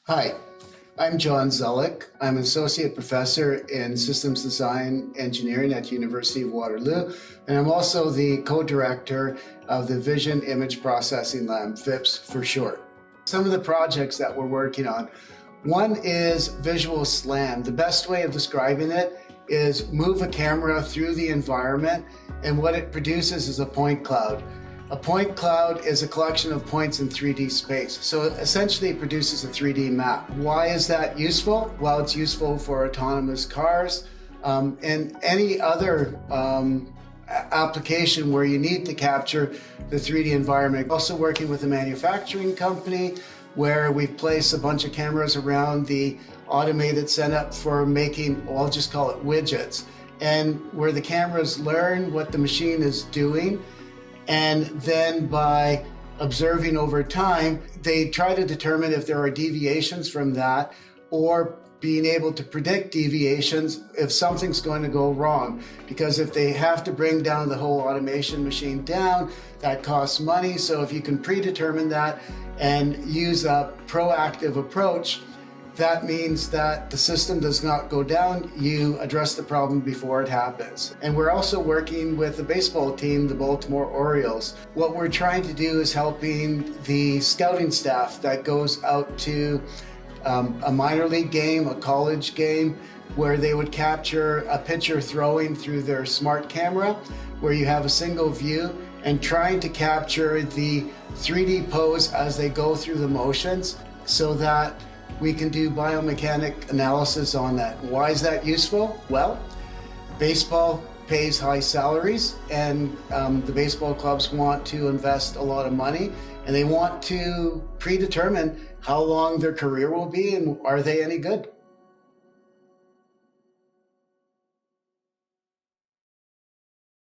Hi, I'm John Zelek. I'm an associate professor in systems design engineering at University of Waterloo, and I'm also the co-director of the Vision Image Processing Lab, VIPS for short. Some of the projects that we're working on. One is visual SLAM. The best way of describing it is move a camera through the environment, and what it produces is a point cloud. A point cloud is a collection of points in 3D space. So essentially it produces a 3D map. Why is that useful? Well, it's useful for autonomous cars and any other application where you need to capture the 3D environment. Also working with a manufacturing company where we've placed a bunch of cameras around the automated setup for making, well, I'll just call it widgets, and where the cameras learn what the machine is doing. And then by observing over time, they try to determine if there are deviations from that, or being able to predict deviations if something's going to go wrong. Because if they have to bring down the whole automation machine down, that costs money. So if you can predetermine that and use a proactive approach, that means that the system does not go down. You address the problem before it happens. And we're also working with the baseball team, the Baltimore Orioles. What we're trying to do is helping the scouting staff that goes out to a minor league game, a college game, where they would capture a pitcher throwing through their smart camera, where you have a single view, and trying to capture the 3D pose as they go through the motions so that we can do biomechanic analysis on that. Why is that useful? Well, baseball pays high salaries, and the baseball clubs want to invest a lot of money, and they want to predetermine how long their career will be and are they any good.